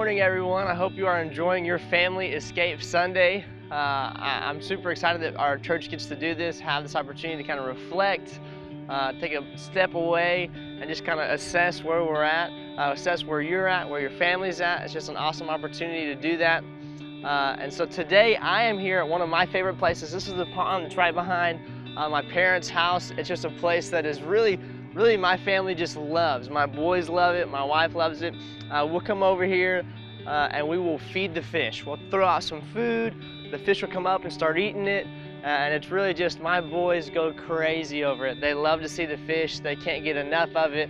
morning, everyone. I hope you are enjoying your Family Escape Sunday. I'm super excited that our church gets to do this, have this opportunity to kind of reflect, take a step away, and just kind of assess where we're at, assess where you're at, where your family's at. It's just an awesome opportunity to do that. And so today I am here at one of my favorite places. This is the pond that's right behind my parents' house. It's just a place that is really my family just loves. My boys love it, my wife loves it. We'll come over here and we will feed the fish. We'll throw out some food, the fish will come up and start eating it, and it's really just, my boys go crazy over it. They love to see the fish, they can't get enough of it.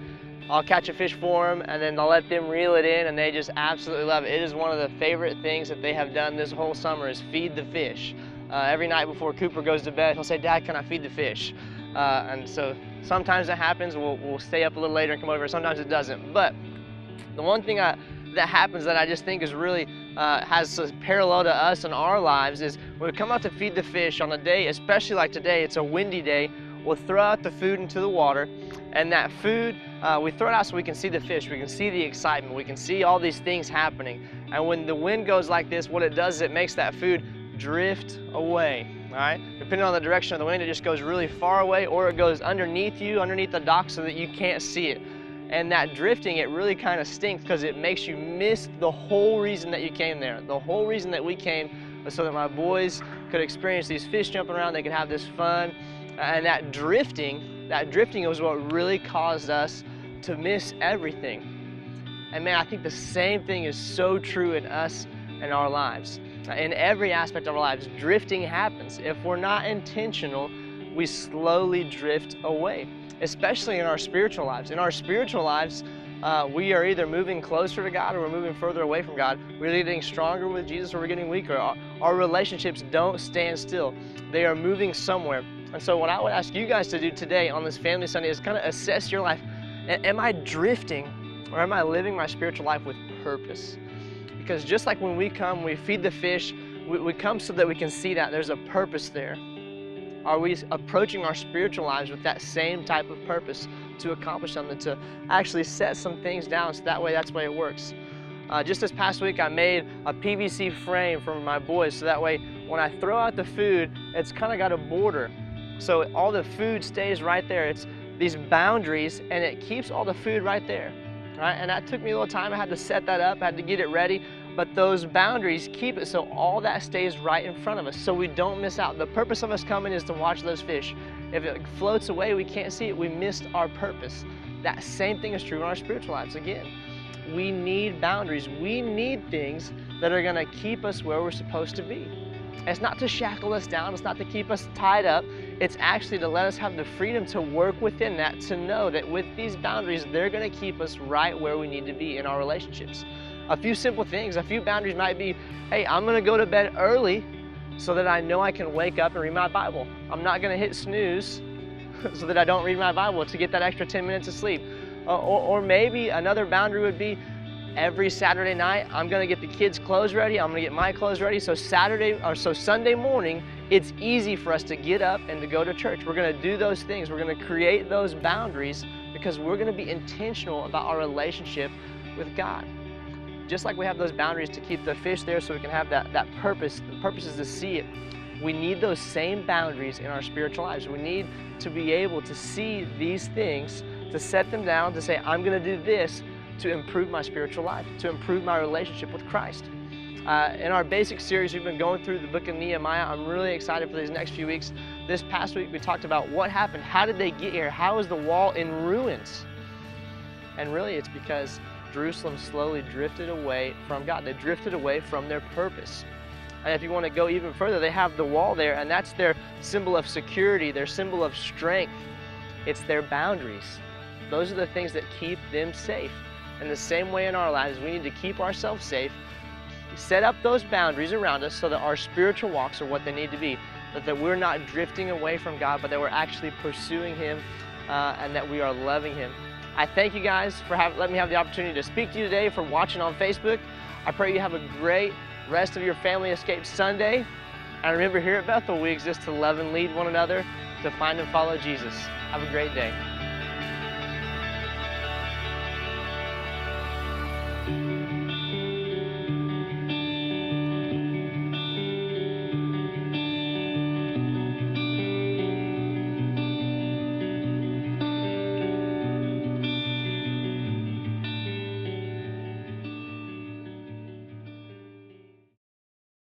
I'll catch a fish for them and then I'll let them reel it in, and they just absolutely love it. It is one of the favorite things that they have done this whole summer, is feed the fish. Every night before Cooper goes to bed, he'll say, "Dad, can I feed the fish?" And so sometimes that happens. We'll stay up a little later and come over. Sometimes it doesn't. But the one thing that happens that I just think is really has a parallel to us in our lives is when we come out to feed the fish on a day, especially like today, it's a windy day, we'll throw out the food into the water, and that food, we throw it out so we can see the fish, we can see the excitement, we can see all these things happening. And when the wind goes like this, what it does is it makes that food drift away. All right, depending on the direction of the wind, it just goes really far away, or it goes underneath you, underneath the dock, so that you can't see it. And that drifting, it really kind of stinks because it makes you miss the whole reason that you came there. The whole reason that we came was so that my boys could experience these fish jumping around, they could have this fun. And that drifting was what really caused us to miss everything. And man, I think the same thing is so true in us and our lives. In every aspect of our lives, drifting happens. If we're not intentional, we slowly drift away, especially in our spiritual lives. In our spiritual lives, we are either moving closer to God or we're moving further away from God. We're either getting stronger with Jesus or we're getting weaker. Our relationships don't stand still. They are moving somewhere. And so what I would ask you guys to do today on this Family Sunday is kind of assess your life. Am I drifting, or am I living my spiritual life with purpose? Because just like when we come, we feed the fish, we come so that we can see that there's a purpose there. Are we approaching our spiritual lives with that same type of purpose to accomplish something, to actually set some things down, so that's the way it works. Just this past week, I made a PVC frame for my boys, so that way when I throw out the food, it's kind of got a border. So all the food stays right there. It's these boundaries, and it keeps all the food right there. Right? And that took me a little time. I had to set that up, I had to get it ready, but those boundaries keep it so all that stays right in front of us, so we don't miss out. The purpose of us coming is to watch those fish. If it floats away, we can't see it, we missed our purpose. That same thing is true in our spiritual lives. Again, we need boundaries. We need things that are gonna keep us where we're supposed to be. It's not to shackle us down, it's not to keep us tied up, it's actually to let us have the freedom to work within that, to know that with these boundaries, they're gonna keep us right where we need to be in our relationships. A few simple things, a few boundaries might be, hey, I'm gonna go to bed early so that I know I can wake up and read my Bible. I'm not gonna hit snooze so that I don't read my Bible to get that extra 10 minutes of sleep. Or maybe another boundary would be, every Saturday night, I'm gonna get the kids' clothes ready, I'm gonna get my clothes ready, so Sunday morning, it's easy for us to get up and to go to church. We're gonna do those things, we're gonna create those boundaries because we're gonna be intentional about our relationship with God. Just like we have those boundaries to keep the fish there so we can have that purpose, the purpose is to see it. We need those same boundaries in our spiritual lives. We need to be able to see these things, to set them down, to say, I'm gonna do this to improve my spiritual life, to improve my relationship with Christ. In our basic series, we've been going through the book of Nehemiah. I'm really excited for these next few weeks. This past week, we talked about what happened. How did they get here? How is the wall in ruins? And really, it's because Jerusalem slowly drifted away from God. They drifted away from their purpose. And if you want to go even further, they have the wall there, and that's their symbol of security, their symbol of strength. It's their boundaries. Those are the things that keep them safe. In the same way in our lives, we need to keep ourselves safe, set up those boundaries around us so that our spiritual walks are what they need to be, that we're not drifting away from God, but that we're actually pursuing Him and that we are loving Him. I thank you guys for letting me have the opportunity to speak to you today, for watching on Facebook. I pray you have a great rest of your Family Escape Sunday. And remember, here at Bethel, we exist to love and lead one another, to find and follow Jesus. Have a great day.